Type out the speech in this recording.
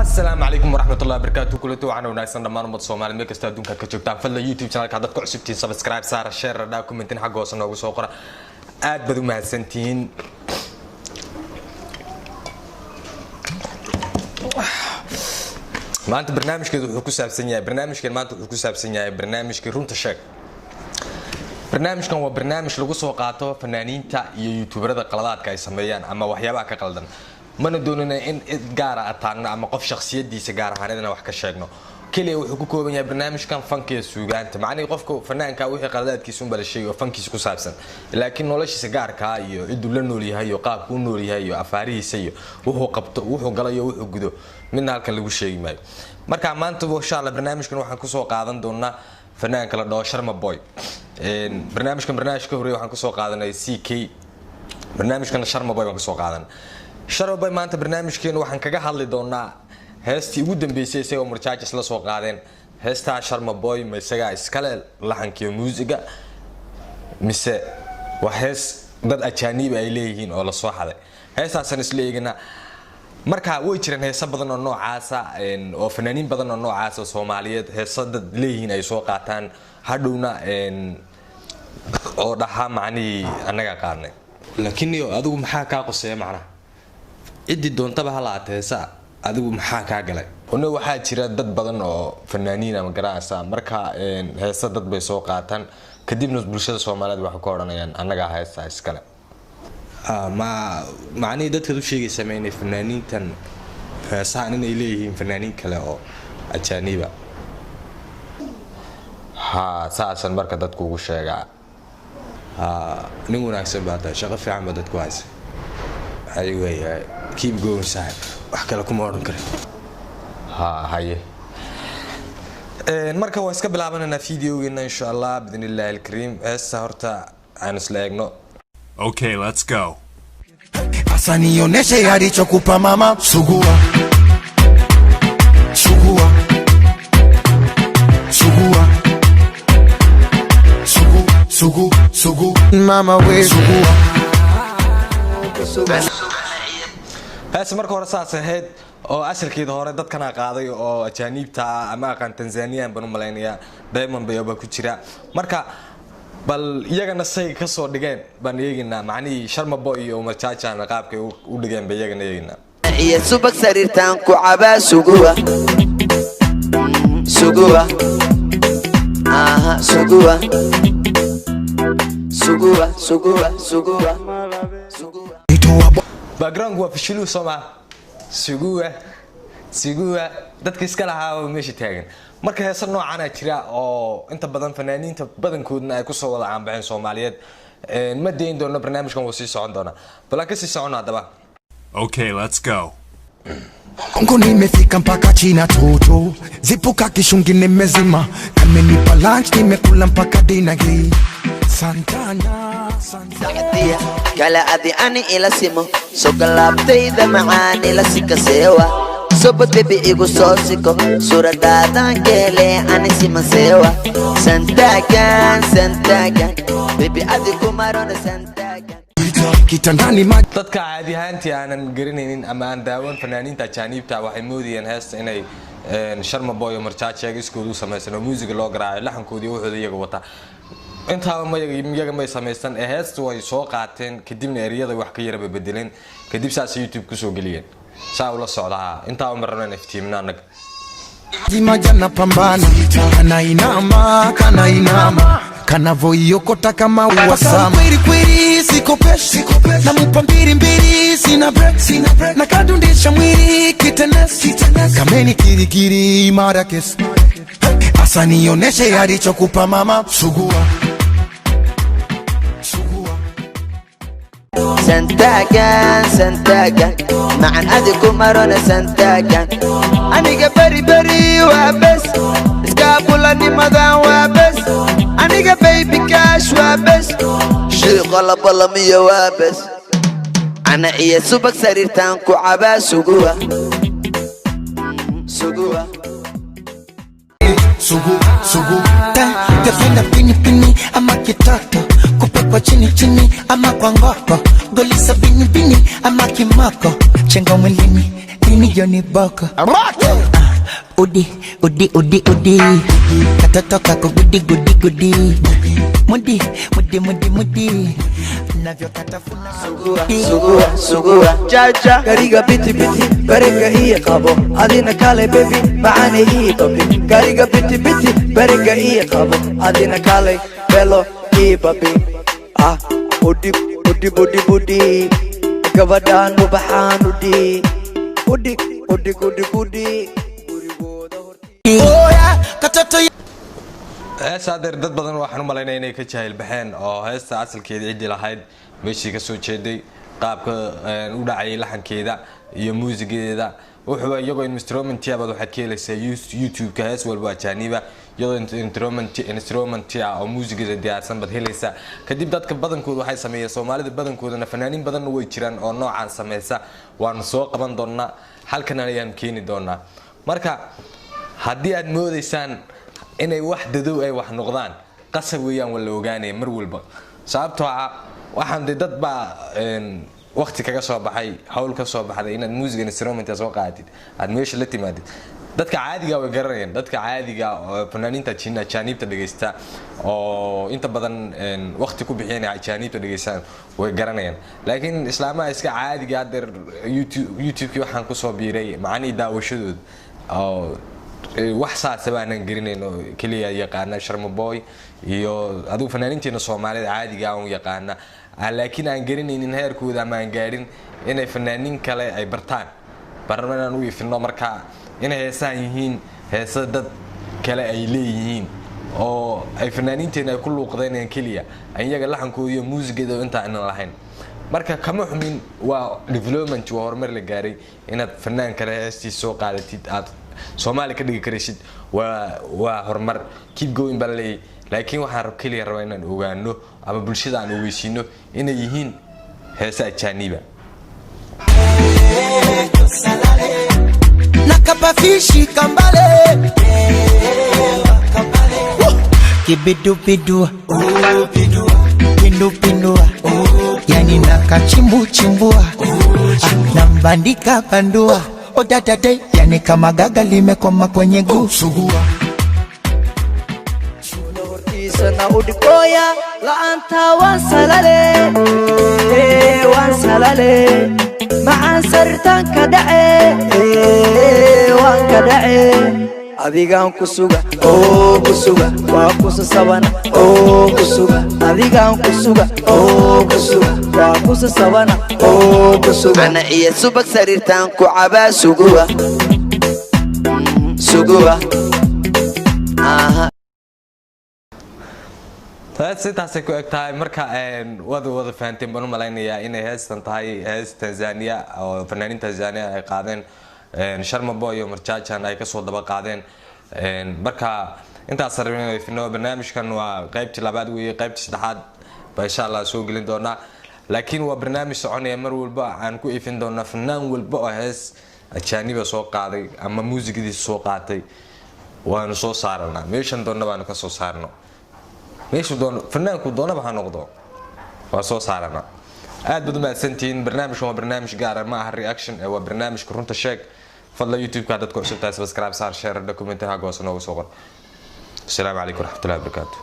السلام عليكم ورحمة الله وبركاته. كل توعنا ونايسنا دمان مد Soomaali meel kasta adduunka ka joogtaan fadlan YouTube channelka hadad ku cusubtiin subscribe saar share da comment xaq hoos noogu soo qora aad bad u mahadsantiin maanta barnaamijkeedu wuxuu ku saabsan yahay barnaamijka runta sheeg barnaamijkan waa barnaamij lagu soo qaato fanaaniinta iyo youtuberada qaladaadka ay sameeyaan ama waxyaabaha ka qaldan mana doonayna in gaar ah taagno ama qof shakhsiyadiisa gaar ahaaneedna wax ka sheegno kaliya wuxuu ku kooban yahay barnaamijkan fankiga suugaanta macnaheedu qofka fanaanka wixii qaladaadkiisa bala sheegay oo fankiisa ku saabsan laakiin noloshiisa gaarka ah iyo ciduu la nool yahay iyo qaabku u nool yahay iyo afaarihiisa iyo wuxuu qabto wuxuu galayo wuxuu gudo midna halkan lagu sheegi maayo marka maanta insha Allah barnaamijkan waxaan ku soo qaadan doonaa fanaanka la dhaho Sharma Boy barnaamijka hore waxaan ku soo qaadanay CK barnaamijkan Sharma Boy waan ku soo qaadan Sharma Boy maanta barnaamijkeena waxaan kaga hadli doonaa heestii ugu dambeysay isagoo marjaajis la soo qaadeen heestaa Sharma Boy ma isaga iskale laxankiyo muusiga mise waa hees dad ajaanib ay leeyihiin oo la soo xaday heestaasan isla eegna marka way jiraan heeso badan oo noocaas ah oo fanaaniin badan oo noocaas ah Soomaaliyeed heeso dad leeyihiin ay soo qaataan hadhowna oo dhaha macni anaga qaarnay laakiin adigu maxaa ka qoseeya macnaha cidii doontaba halaateesa adigu maxaa ka galay waxaa jira dad badan oo fanaaniin ama garaasa marka heeso dad bay soo qaataan kadibna bulshada Soomaaliyeed waxa ku oranayaan anaga heesa iskale macni dadka u sheegay sameeyay fanaaniintan heesahan inay leeyihiin fanaaniin kale oo ajaaniba saasan marka dadku ugu sheegaa nin wanaagsan baa tahay shaqo fiican baa dadku haysa ayay keep going side wax kale kuma oran karo haye marka waa iska bilaabanana videogeena insha Allah bidnillaahi alkareem heesa horta aan isla eegno Okay, let's go. Asa nionyeshe alichokupa mama sugua sugua sugua sugu sugu mama we sugua heesa marka hore saas ahayd oo asalkeeda hore dadkana qaaday oo ajaanibta ama aqaan Tanzania banu maleynaya Diamond Bay ku jira marka bal iyagana say ka soo dhigeen baan eeginaa macni Sharma Boy iyo marjaajana qaabkay u dhigeen bay iyagana eeginaa iyo subag sariirtan ku cabaa sugua sugua aha sugua sugua sugua sugua background waa fishilu Soomaa sugua dadka iska lahaa meesha taagan marka heeso noocan ah jira oo inta badan fanaaniinta badankoodna ay ku soo wada caanbaxeen Soomaaliyeed ma deyn doono barnaamijkan wuu sii socon doona balka sii socon hadaba Okay, let's go. Kongo nimefika mpaka China toto zipuka kishungi nimezima kamenipa lunch nimekula mpaka dinner hii Santana Sacadiya kala adi ani ila simo so galabtayda macaan ila sikasewa Sobat baby igu soo siko suuradaadan kele ani simasewa santagan baby adi kumarona santagan kitandani dadka caadi ahaantii aanan garanaynin ama aan daawan fanaaniinta ajaanibta waxay moodiyeen heesta inay Sharma Boy marjaajiga iskoodu sameeysan oo music loo garaayo laxankoodii wuxuu iyaga wata inta ma iyaga may sameeysan heestu way soo qaateen kadibna eriyada wax ka yara bedeleen kadib saas YouTube ku soo galiyeen saa ula socdaa inta marnaan iftiimna anag Jimajana pambana kana inama kana voyokota kama wasama kweli siko peshi na mpambiri mbiri sina break na kadundisha mwili kitenes kameni kirikiri mara kes asa nionyeshe alichokupa mama sugua santagan معن أديكم مرونة سنتاجان أنيقى بري وابس اسكابولاني مدان وابس أنيقى بيبي كاش وابس شي غلب الله مية وابس أنا إيا سوبك سريرتان كو عبا سوقوا sugu Tefenda pini ama kitoto Kupekwa chini ama kwa ngoko Golisa bini ama kimoko Chenga mwilini, hiyo ni boko udi udi udi udi katoto kako gudi gudi gudi mudi mudi mudi mudi navyokatafuna sugua jaja gariga biti biti bariga ii qabo adina kale baby macana ii qabi gariga biti biti bariga ii qabo adina kale belo ii babi udi udi budi budi gabadhan ubaxaan udi udi udi gudi gudi gurigooda horti katoto heesta adeer dad badan waxaan u malaynaya inay ka jahil baxeen oo heesta asalkeeda ciddii lahayd meeshii ka soo jeeday qaabka u dhacayay laxankeeda iyo muusigeeda wuxuu iyagoo instrumentia baad waxaad ka helaysaa youtube-ka hees walba ajaaniba iyadoo instrumentia oo muusigeeda diyaarsan baad helaysaa kadib dadka badankooda waxay sameeyeen soomaalida badankoodana fanaaniin badanna way jiraan oo noocaan sameysa waanu soo qaban doonaa halkan ayaan keeni doonaa marka haddii aad moodaysaan inay wax dadow ay wax noqdaan qasab weeyaan wala ogaanay mar walba sababtoo ah waxaan dad baa waqti kaga soo baxay hawl ka soo baxday inaad music instrument soo qaatid aad meesha la timaadid dadka caadiga way garanayaan dadka caadiga oo fanaaniinta jaaniibta dhageysta oo inta badan waqti ku bixinaya jaaniibta dhageystaan way garanayaan laakiin islaamaha iska caadiga adeer youtube-ki waxaan ku soo biiray macani daawashadooda oo wax saas baanan garanayno kaliya yaqaana Sharma Boy iyo aduu fanaaniinteena Soomaalida caadiga ah oo yaqaana laakiin aan garanaynin heerkooda ama aan gaarin inay fanaaniin kale ay bartaan barnaamijkan u ifino marka inay heesaan yihiin heesa dad kale ay leeyihiin oo ay fanaaniinteena ku luuqdeen kaliya ayaga laxankooda iyo muusigeeda inta aan lahayn marka kama xumin waa development waa horumar la gaaray inaad fanaan kale heestiisa soo qaadatid aad Soomaali ka dhigi karaysid waa horumar keep going balay laakiin waxaan rab kaliya rabaa inaan ogaano ama bulshada aan ogeysiino inay yihiin heesa ajaaniba nakapafishi kambale kibidu bidu pindu pindua yani nakachimbu chimbua nambandika bandua odadade yani kama gaga limekoma kwenye gusugua hortiisana udhikoya la'aanta waan salale macaan saritaanka dhace waan ka dhace adigaan ku suga oo ku suga waa kusa sabana oo ku suga adigaan ku suga oo ku suga waa kusa sabana oo ku suga ana iyo subag sariirtaan ku cabaa suguwa taasay ku egtahay marka wada fahanteen baan u malaynayaa inay heestan tahay hees Tanzania oo fanaaniin Tanzania ay qaadeen Sharma Boy iyo Marjaajan ay ka soo daba qaadeen marka intaas sarreeyay fino barnaamijkan waa qaybtii labaad weeye qaybtii saddexaad ba insha Allah soo gelin doona laakiin waa barnaamij soconaya mar walba aan ku ifin doona fanaan walba oo hees ajaaniba soo qaaday ama muusigiisa soo qaatay waanu soo saarnaa meeshan doona baan ka soo saarno meeshu doona fanaanku doona baa noqdo waa soo saarnaa aad baad u mahadsantiin barnaamijkan waa barnaamij gaar ah ma aha reaction waa barnaamijka runta sheeg fadlan youtube-ka dadku cusub tahay subscribe saar share comment ha goosno ugu soo qor السلام عليكم ورحمة الله وبركاته